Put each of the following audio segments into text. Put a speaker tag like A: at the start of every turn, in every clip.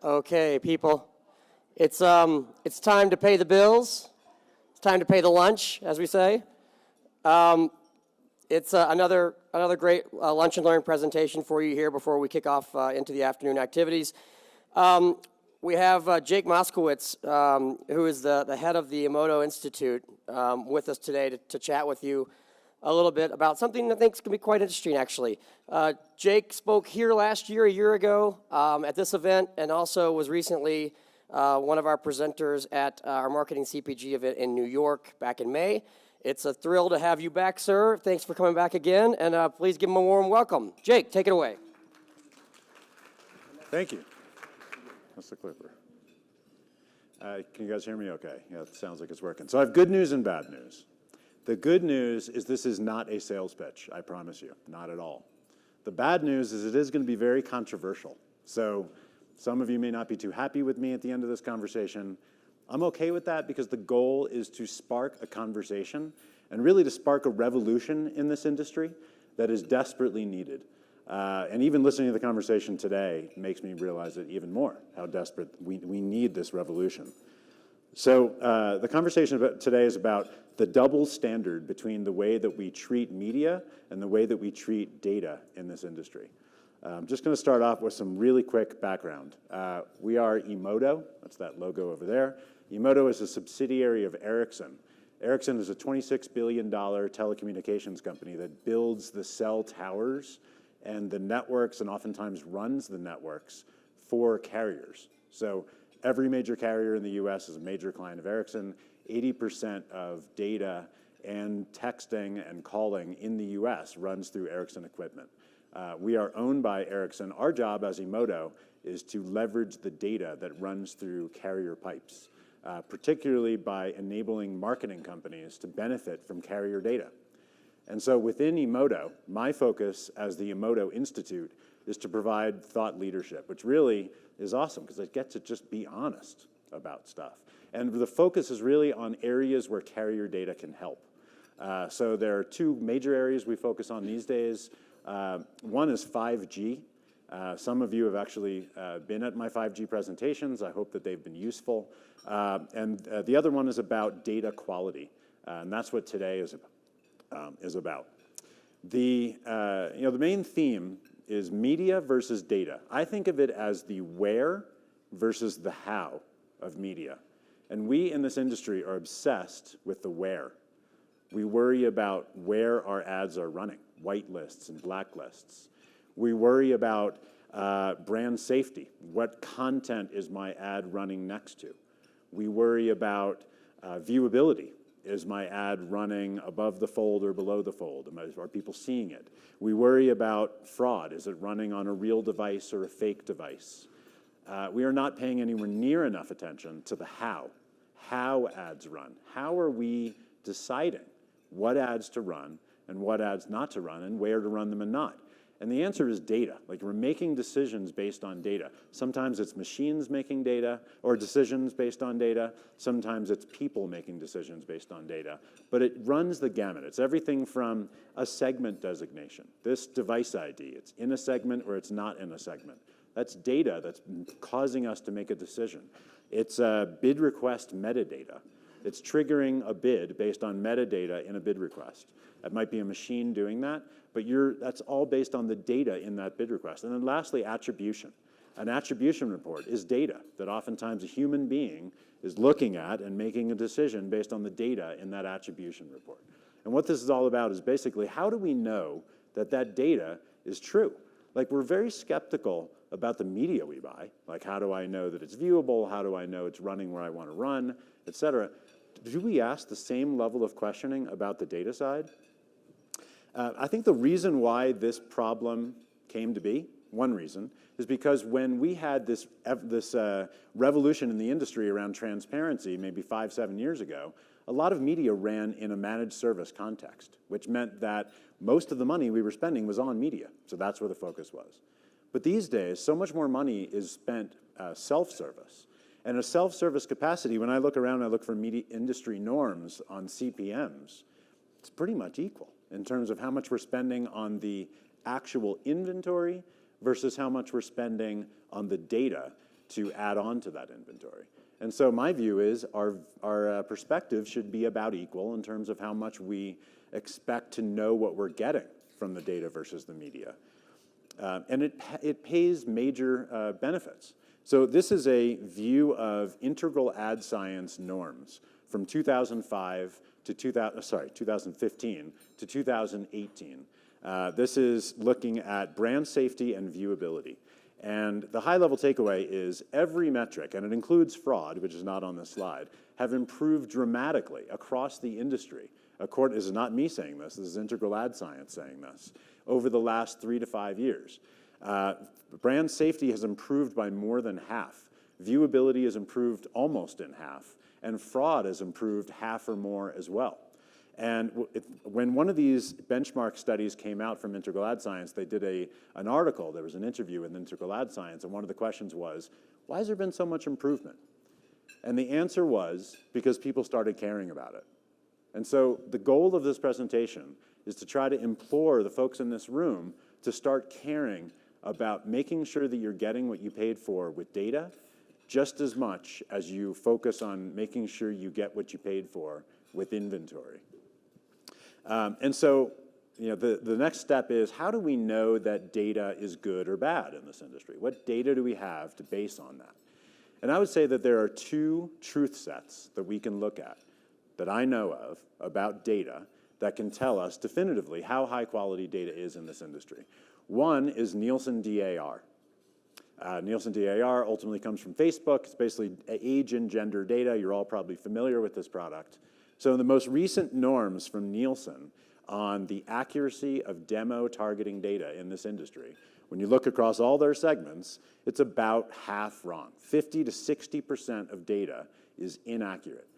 A: Okay, people, it's time to pay the bills. It's time to pay the lunch, as we say. It's another great lunch and learn presentation for you here before we kick off into the afternoon activities. We have Jake Moskowitz, who is the head of the Emoto Institute, with us today to chat with you a little bit about something I think is going to be quite interesting, actually. Jake spoke here last year, a year ago, at this event, and also was recently one of our presenters at our Marketing CPG event in New York back in May. It's a thrill to have you back, sir. Thanks for coming back again, and please give him a warm welcome. Jake, take it away.
B: Thank you. That's the clipper. Can you guys hear me okay? Yeah, it sounds like it's working. So I have good news and bad news. The good news is this is not a sales pitch, I promise you, not at all. The bad news is it is going to be very controversial. So some of you may not be too happy with me at the end of this conversation. I'm okay with that because the goal is to spark a conversation and really to spark a revolution in this industry that is desperately needed. And even listening to the conversation today makes me realize it even more, how desperate we need this revolution. So the conversation today is about the double standard between the way that we treat media and the way that we treat data in this industry. I'm just going to start off with some really quick background. We are Emoto. That's that logo over there. Emoto is a subsidiary of Ericsson. Ericsson is a $26 billion telecommunications company that builds the cell towers and the networks and oftentimes runs the networks for carriers. So every major carrier in the US is a major client of Ericsson. 80% of data and texting and calling in the US runs through Ericsson equipment. We are owned by Ericsson. Our job as Emoto is to leverage the data that runs through carrier pipes, particularly by enabling marketing companies to benefit from carrier data. And so within Emoto, my focus as the Emoto Institute is to provide thought leadership, which really is awesome because it gets to just be honest about stuff. And the focus is really on areas where carrier data can help. So there are two major areas we focus on these days. One is 5G. Some of you have actually been at my 5G presentations. I hope that they've been useful. And the other one is about data quality. And that's what today is about. The main theme is media versus data. I think of it as the where versus the how of media. And we in this industry are obsessed with the where. We worry about where our ads are running, white lists and black lists. We worry about brand safety. What content is my ad running next to? We worry about viewability. Is my ad running above the fold or below the fold? Are people seeing it? We worry about fraud. Is it running on a real device or a fake device? We are not paying anywhere near enough attention to the how ads run. How are we deciding what ads to run and what ads not to run and where to run them and not? And the answer is data. Like, we're making decisions based on data. Sometimes it's machines making data or decisions based on data. Sometimes it's people making decisions based on data. But it runs the gamut. It's everything from a segment designation. This device ID, it's in a segment or it's not in a segment. That's data that's causing us to make a decision. It's bid request metadata. It's triggering a bid based on metadata in a bid request. That might be a machine doing that, but that's all based on the data in that bid request. And then lastly, attribution. An attribution report is data that oftentimes a human being is looking at and making a decision based on the data in that attribution report. And what this is all about is basically, how do we know that that data is true? Like, we're very skeptical about the media we buy. Like, how do I know that it's viewable? How do I know it's running where I want to run, et cetera? Do we ask the same level of questioning about the data side? I think the reason why this problem came to be, one reason, is because when we had this revolution in the industry around transparency, maybe 5-7 years ago, a lot of media ran in a managed service context, which meant that most of the money we were spending was on media. So that's where the focus was. But these days, so much more money is spent self-service. And a self-service capacity, when I look around, I look for media industry norms on CPMs, it's pretty much equal in terms of how much we're spending on the actual inventory versus how much we're spending on the data to add on to that inventory. And so my view is our perspective should be about equal in terms of how much we expect to know what we're getting from the data versus the media. And it pays major benefits. So this is a view of integral ad science norms from 2005 to 2015 to 2018. This is looking at brand safety and viewability. And the high-level takeaway is every metric, and it includes fraud, which is not on this slide, have improved dramatically across the industry. This is not me saying this is integral ad science saying this, over the last 3 to 5 years. Brand safety has improved by more than half. Viewability has improved almost in half. And fraud has improved half or more as well. And when one of these benchmark studies came out from Integral Ad Science, they did an article, there was an interview with Integral Ad Science, and one of the questions was, why has there been so much improvement? And the answer was, because people started caring about it. And so the goal of this presentation is to try to implore the folks in this room to start caring about making sure that you're getting what you paid for with data, just as much as you focus on making sure you get what you paid for with inventory. And so, the next step is, how do we know that data is good or bad in this industry? What data do we have to base on that? And I would say that there are 2 truth sets that we can look at, that I know of, about data that can tell us definitively how high quality data is in this industry. One is Nielsen DAR. Nielsen DAR ultimately comes from Facebook. It's basically age and gender data. You're all probably familiar with this product. So the most recent norms from Nielsen on the accuracy of demo targeting data in this industry, when you look across all their segments, it's about half wrong. 50 to 60% of data is inaccurate.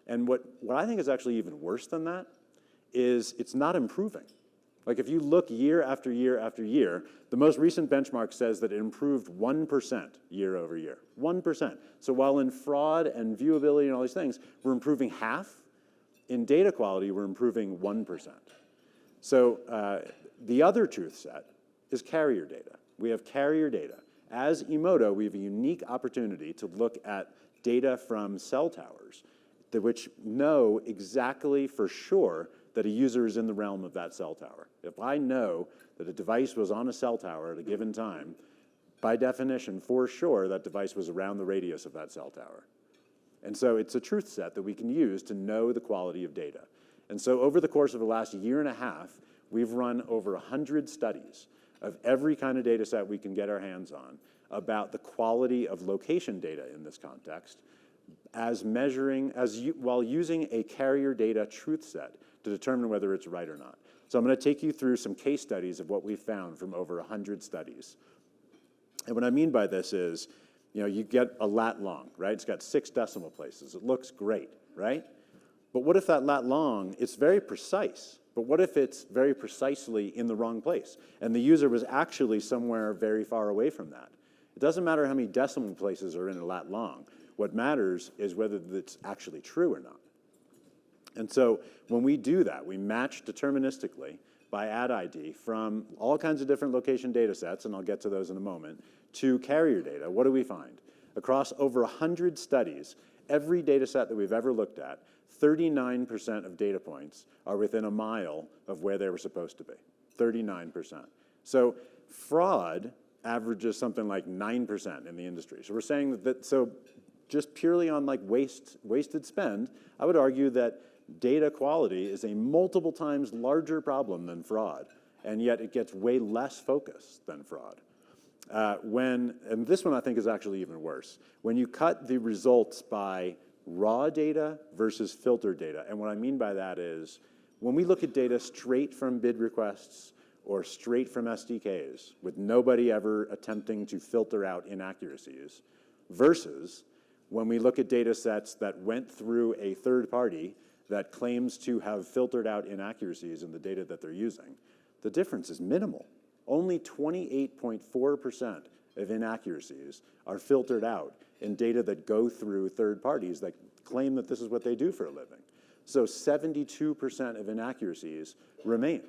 B: And what I think is actually even worse than that is it's not improving. Like if you look year after year after year, the most recent benchmark says that it improved 1% year over year. 1%. So while in fraud and viewability and all these things, we're improving half, in data quality, we're improving 1%. So the other truth set is carrier data. We have carrier data. As Emoto, we have a unique opportunity to look at data from cell towers which know exactly for sure that a user is in the realm of that cell tower. If I know that a device was on a cell tower at a given time, by definition, for sure, that device was around the radius of that cell tower. And so it's a truth set that we can use to know the quality of data. And so over the course of the last year and a half, we've run over 100 studies of every kind of data set we can get our hands on about the quality of location data in this context, while using a carrier data truth set to determine whether it's right or not. So I'm going to take you through some case studies of what we've found from over 100 studies. And what I mean by this is, you get a lat long, right? It's got 6 decimal places. It looks great, right? But what if that lat long, it's very precise, but what if it's very precisely in the wrong place and the user was actually somewhere very far away from that? It doesn't matter how many decimal places are in a lat long. What matters is whether it's actually true or not. And so when we do that, we match deterministically by ad ID from all kinds of different location data sets, and I'll get to those in a moment, to carrier data. What do we find? Across over 100 studies, every data set that we've ever looked at, 39% of data points are within a mile of where they were supposed to be. 39%. So fraud averages something like 9% in the industry. So we're saying so just purely on like wasted spend, I would argue that data quality is a multiple times larger problem than fraud, and yet it gets way less focus than fraud. And this one I think is actually even worse. When you cut the results by raw data versus filtered data, and what I mean by that is when we look at data straight from bid requests or straight from SDKs with nobody ever attempting to filter out inaccuracies versus when we look at data sets that went through a third party that claims to have filtered out inaccuracies in the data that they're using, the difference is minimal. Only 28.4% of inaccuracies are filtered out in data that go through third parties that claim that this is what they do for a living. So 72% of inaccuracies remain.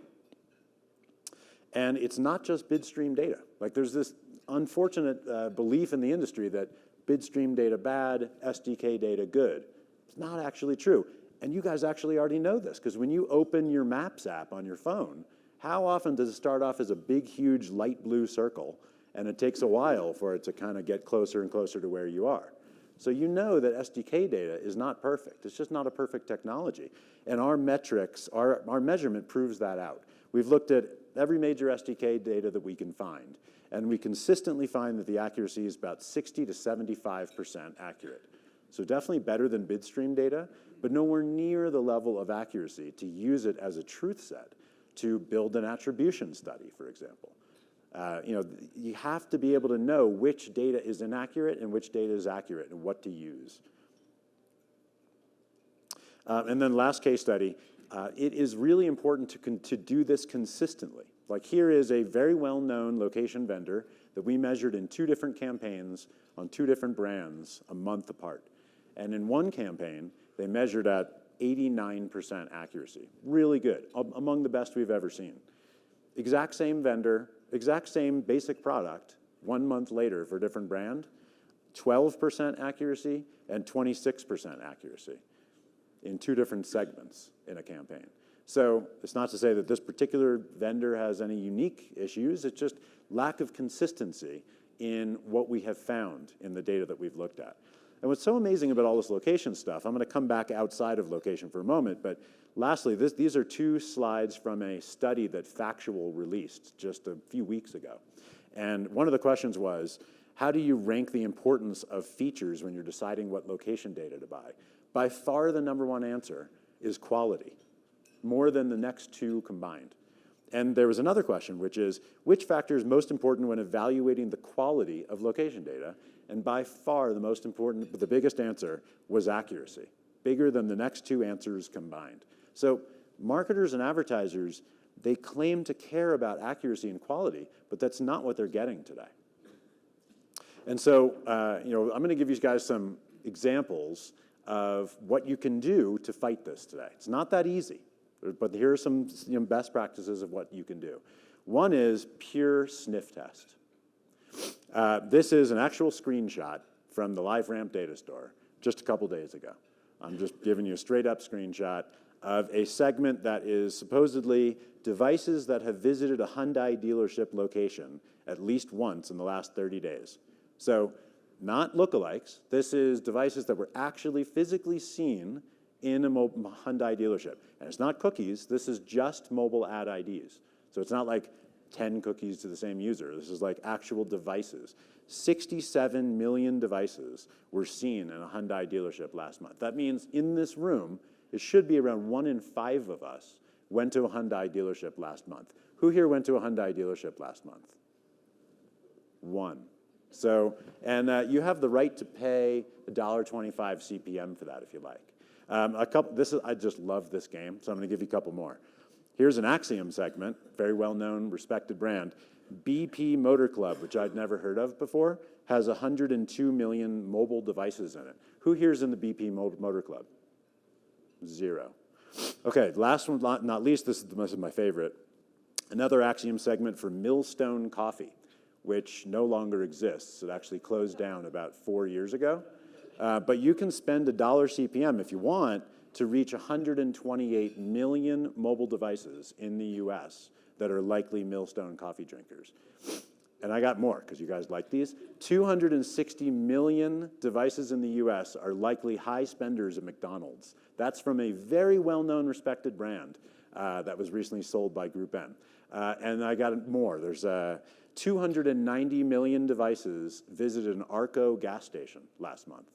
B: And it's not just bid stream data. Like there's this unfortunate belief in the industry that bid stream data bad, SDK data good. It's not actually true. And you guys actually already know this, because when you open your Maps app on your phone, how often does it start off as a big, huge light blue circle, and it takes a while for it to kind of get closer and closer to where you are? So you know that SDK data is not perfect. It's just not a perfect technology. And our metrics, our measurement proves that out. We've looked at every major SDK data that we can find, and we consistently find that the accuracy is about 60 to 75% accurate. So definitely better than bid stream data, but nowhere near the level of accuracy to use it as a truth set to build an attribution study, for example. You have to be able to know which data is inaccurate and which data is accurate and what to use. And then last case study, it is really important to do this consistently. Like here is a very well-known location vendor that we measured in 2 different campaigns on 2 different brands a month apart. And in one campaign, they measured at 89% accuracy. Really good, among the best we've ever seen. Exact same vendor, exact same basic product, 1 month later for a different brand, 12% accuracy and 26% accuracy in 2 different segments in a campaign. So it's not to say that this particular vendor has any unique issues, it's just lack of consistency in what we have found in the data that we've looked at. And what's so amazing about all this location stuff, I'm going to come back outside of location for a moment, but lastly, these are 2 slides from a study that Factual released just a few weeks ago. And one of the questions was, how do you rank the importance of features when you're deciding what location data to buy? By far the #1 answer is quality, more than the next 2 combined. And there was another question, which is, which factor is most important when evaluating the quality of location data? And by far the most important, the biggest answer was accuracy, bigger than the next 2 answers combined. So marketers and advertisers, they claim to care about accuracy and quality, but that's not what they're getting today. And so, I'm going to give you guys some examples of what you can do to fight this today. It's not that easy, but here are some best practices of what you can do. One is pure sniff test. This is an actual screenshot from the LiveRamp data store just a couple days ago. I'm just giving you a straight up screenshot of a segment that is supposedly devices that have visited a Hyundai dealership location at least once in the last 30 days. So not lookalikes. This is devices that were actually physically seen in a Hyundai dealership. And it's not cookies. This is just mobile ad IDs. So it's not like 10 cookies to the same user. This is like actual devices. 67 million devices were seen in a Hyundai dealership last month. That means in this room, it should be around 1 in 5 of us went to a Hyundai dealership last month. Who here went to a Hyundai dealership last month? 1. So, and you have the right to pay $1.25 CPM for that if you like. I just love this game, so I'm going to give you a couple more. Here's an Axiom segment, very well-known, respected brand. BP Motor Club, which I'd never heard of before, has 102 million mobile devices in it. Who here's in the BP Motor Club? 0. Okay, last one, not least, this is my favorite. Another Axiom segment for Millstone Coffee, which no longer exists. It actually closed down about 4 years ago. But you can spend $1 CPM if you want to reach 128 million mobile devices in the US that are likely Millstone coffee drinkers. And I got more, because you guys like these. 260 million devices in the US are likely high spenders at McDonald's. That's from a very well-known, respected brand that was recently sold by Group M. And I got more. There's 290 million devices visited an Arco gas station last month.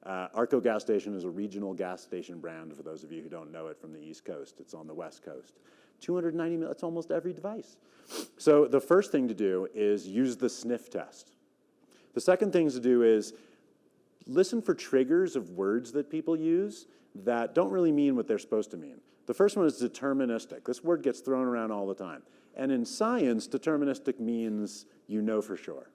B: Arco gas station is a regional gas station brand, for those of you who don't know it, from the East Coast. It's on the West Coast. 290 million, that's almost every device. So the first thing to do is use the sniff test. The second thing to do is listen for triggers of words that people use that don't really mean what they're supposed to mean. The first one is deterministic. This word gets thrown around all the time. And in science, deterministic means you know for sure.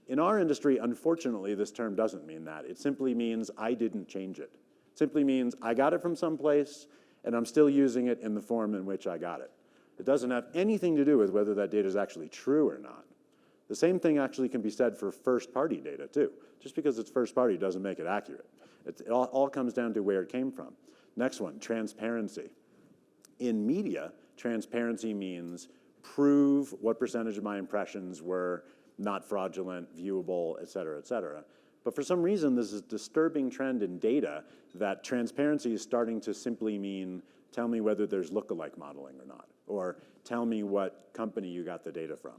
B: In our industry, unfortunately, this term doesn't mean that. It simply means I didn't change it. It simply means I got it from someplace, and I'm still using it in the form in which I got it. It doesn't have anything to do with whether that data is actually true or not. The same thing actually can be said for first-party data, too. Just because it's first-party doesn't make it accurate. It all comes down to where it came from. Next one, transparency. In media, transparency means prove what percentage of my impressions were not fraudulent, viewable, et cetera, et cetera. But for some reason, there's this disturbing trend in data that transparency is starting to simply mean tell me whether there's lookalike modeling or not, or tell me what company you got the data from.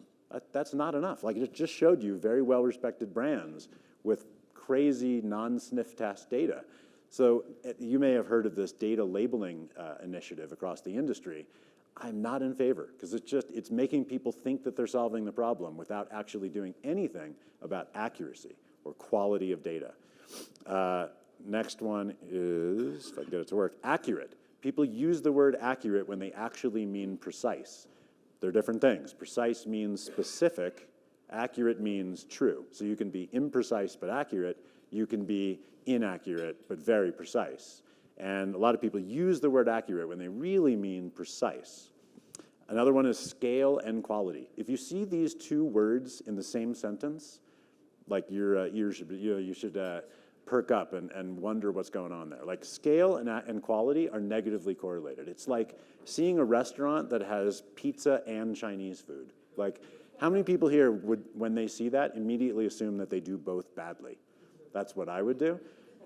B: That's not enough. Like, it just showed you very well-respected brands with crazy non-sniff test data. So you may have heard of this data labeling initiative across the industry. I'm not in favor, because it's making people think that they're solving the problem without actually doing anything about accuracy or quality of data. Next one is, if I can get it to work, accurate. People use the word accurate when they actually mean precise. They're different things. Precise means specific. Accurate means true. So you can be imprecise but accurate. You can be inaccurate but very precise. And a lot of people use the word accurate when they really mean precise. Another one is scale and quality. If you see these two words in the same sentence, like your ears should, you should perk up and wonder what's going on there. Like, scale and quality are negatively correlated. It's like seeing a restaurant that has pizza and Chinese food. Like, how many people here would, when they see that, immediately assume that they do both badly? That's what I would do.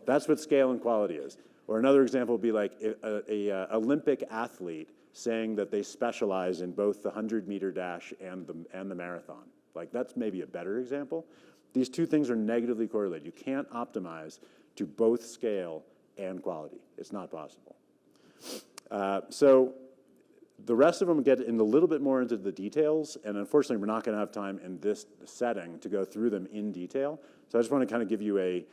B: That's what scale and quality is. Or another example would be like a Olympic athlete saying that they specialize in both the 100-meter dash and the marathon. Like, that's maybe a better example. These two things are negatively correlated. You can't optimize to both scale and quality. It's not possible. So the rest of them get in a little bit more into the details, and unfortunately, we're not going to have time in this setting to go through them in detail. So I just want to kind of give you a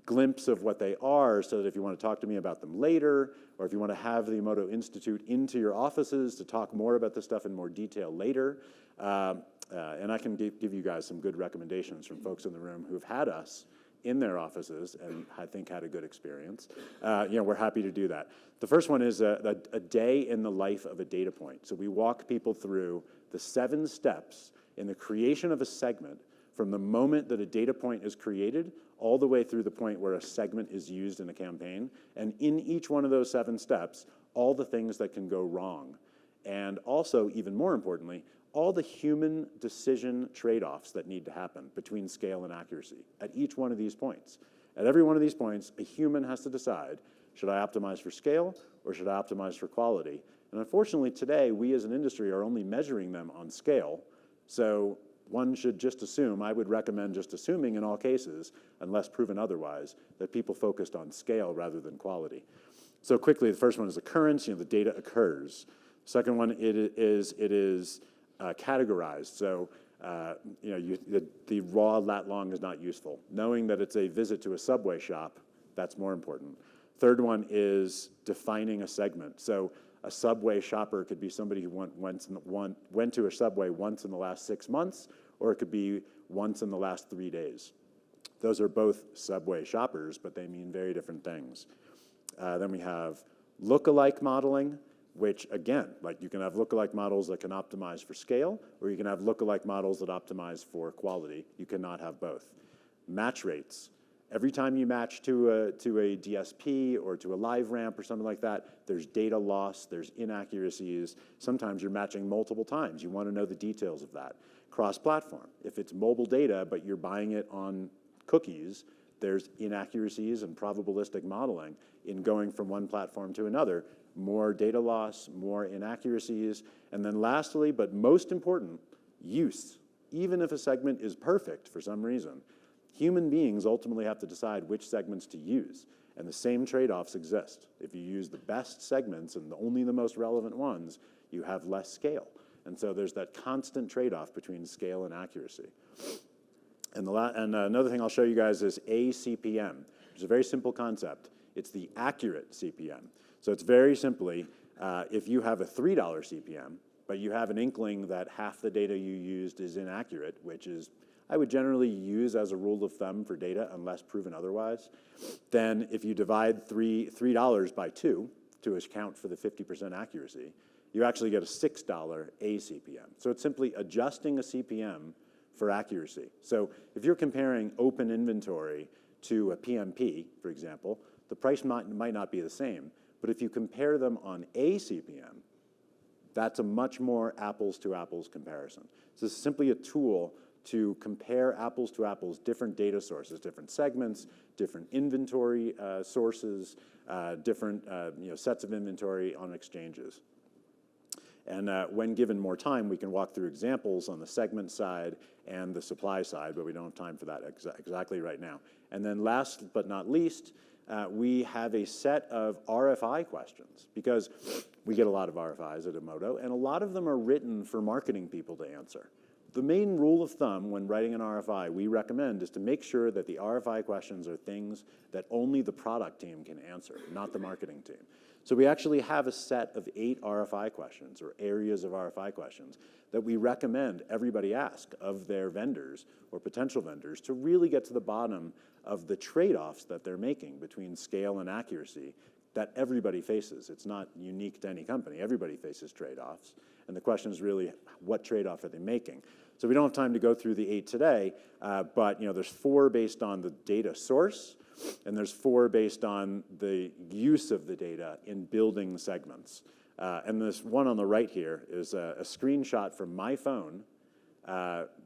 B: glimpse of what they are, so that if you want to talk to me about them later, or if you want to have the Emoto Institute into your offices to talk more about this stuff in more detail later, and I can give you guys some good recommendations from folks in the room who've had us in their offices and I think had a good experience. We're happy to do that. The first one is a day in the life of a data point. So we walk people through the 7 steps in the creation of a segment from the moment that a data point is created all the way through the point where a segment is used in a campaign. And in each one of those 7 steps, all the things that can go wrong. And also, even more importantly, all the human decision trade-offs that need to happen between scale and accuracy at each one of these points. At every one of these points, a human has to decide, should I optimize for scale or should I optimize for quality? And unfortunately, today, we as an industry are only measuring them on scale. So one should just assume, I would recommend just assuming in all cases, unless proven otherwise, that people focused on scale rather than quality. So quickly, the first one is occurrence. The data occurs. Second one, it is categorized. So the raw lat long is not useful. Knowing that it's a visit to a Subway shop, that's more important. Third one is defining a segment. So a Subway shopper could be somebody who went to a Subway once in the last 6 months, or it could be once in the last 3 days. Those are both Subway shoppers, but they mean very different things. Then we have lookalike modeling, which, again, like, you can have lookalike models that can optimize for scale, or you can have lookalike models that optimize for quality. You cannot have both. Match rates. Every time you match to a DSP or to a live ramp or something like that, there's data loss, there's inaccuracies. Sometimes you're matching multiple times. You want to know the details of that. Cross-platform. If it's mobile data, but you're buying it on cookies, there's inaccuracies and probabilistic modeling in going from one platform to another. More data loss, more inaccuracies. And then lastly, but most important, use. Even if a segment is perfect for some reason, human beings ultimately have to decide which segments to use. And the same trade-offs exist. If you use the best segments and only the most relevant ones, you have less scale. And so there's that constant trade-off between scale and accuracy. And another thing I'll show you guys is ACPM, which is a very simple concept. It's the accurate CPM. So it's very simply, if you have a $3 CPM, but you have an inkling that half the data you used is inaccurate, which is, I would generally use as a rule of thumb for data unless proven otherwise, then if you divide $3 by 2 to account for the 50% accuracy, you actually get a $6 ACPM. So it's simply adjusting a CPM for accuracy. So if you're comparing open inventory to a PMP, for example, the price might not be the same. But if you compare them on a CPM, that's a much more apples to apples comparison. So this is simply a tool to compare apples to apples, different data sources, different segments, different inventory sources, different sets of inventory on exchanges. And when given more time, we can walk through examples on the segment side and the supply side, but we don't have time for that exactly right now. And then last but not least, we have a set of RFI questions, because we get a lot of RFIs at Emoto, and a lot of them are written for marketing people to answer. The main rule of thumb when writing an RFI we recommend is to make sure that the RFI questions are things that only the product team can answer, not the marketing team. So we actually have a set of 8 RFI questions, or areas of RFI questions, that we recommend everybody ask of their vendors or potential vendors to really get to the bottom of the trade-offs that they're making between scale and accuracy that everybody faces. It's not unique to any company. Everybody faces trade-offs. And the question is really, what trade-off are they making? So we don't have time to go through the 8 today, but there's 4 based on the data source, and there's 4 based on the use of the data in building segments. And this one on the right here is a screenshot from my phone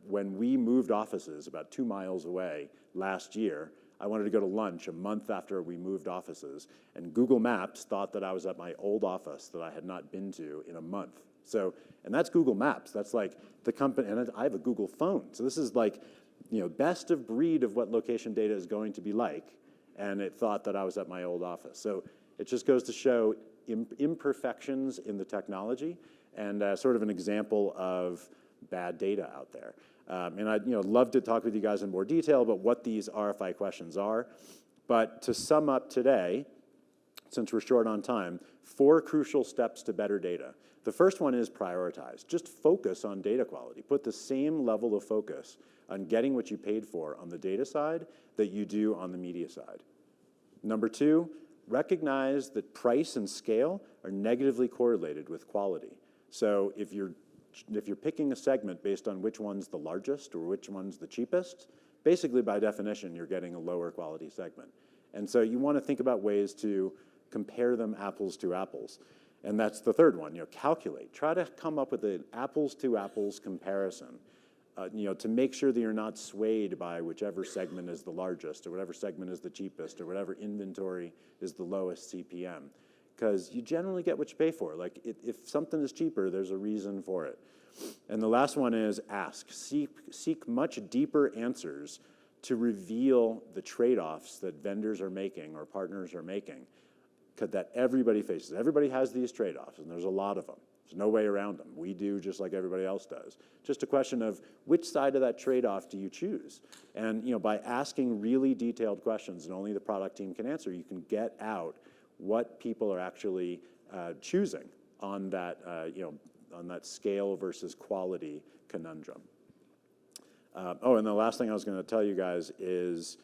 B: when we moved offices about 2 miles away last year. I wanted to go to lunch a month after we moved offices, and Google Maps thought that I was at my old office that I had not been to in a month. So, and that's Google Maps. That's like the company, and I have a Google phone. So this is like, best of breed of what location data is going to be like, and it thought that I was at my old office. So it just goes to show imperfections in the technology, and sort of an example of bad data out there. And I'd love to talk with you guys in more detail about what these RFI questions are. But to sum up today, since we're short on time, 4 crucial steps to better data. The first one is prioritize. Just focus on data quality. Put the same level of focus on getting what you paid for on the data side that you do on the media side. Number 2, recognize that price and scale are negatively correlated with quality. So if you're picking a segment based on which one's the largest or which one's the cheapest, basically by definition, you're getting a lower quality segment. And so you want to think about ways to compare them apples to apples. And that's the third one, calculate. Try to come up with an apples to apples comparison, to make sure that you're not swayed by whichever segment is the largest or whatever segment is the cheapest or whatever inventory is the lowest CPM. Because you generally get what you pay for. Like, if something is cheaper, there's a reason for it. And the last one is ask. Seek much deeper answers to reveal the trade-offs that vendors are making or partners are making that everybody faces. Everybody has these trade-offs, and there's a lot of them. There's no way around them. We do just like everybody else does. Just a question of which side of that trade-off do you choose? And by asking really detailed questions that only the product team can answer, you can get out what people are actually choosing on that, on that scale versus quality conundrum. And the last thing I was going to tell you guys is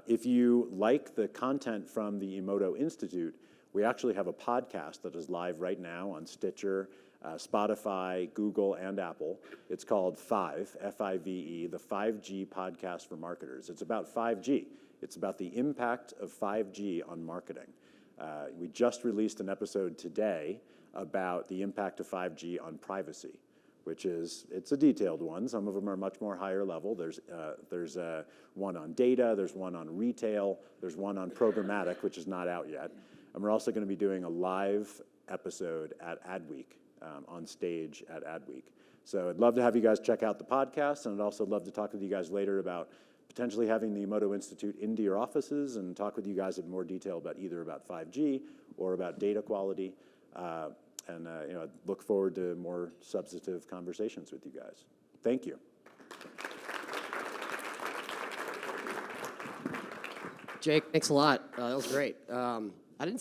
B: if you like the content from the Emoto Institute, we actually have a podcast that is live right now on Stitcher, Spotify, Google, and Apple. It's called Five, F-I-V-E, the 5G podcast for marketers. It's about 5G. It's about the impact of 5G on marketing. We just released an episode today about the impact of 5G on privacy, which it's a detailed one. Some of them are much more higher level. There's one on data, there's one on retail, there's one on programmatic, which is not out yet. And we're also going to be doing a live episode at Adweek, on stage at Adweek. So I'd love to have you guys check out the podcast, and I'd also love to talk with you guys later about potentially having the Emoto Institute into your offices and talk with you guys in more detail about either about 5G or about data quality. And I look forward to more substantive conversations with you guys. Thank you.
A: Jake, thanks a lot. That was great. I didn't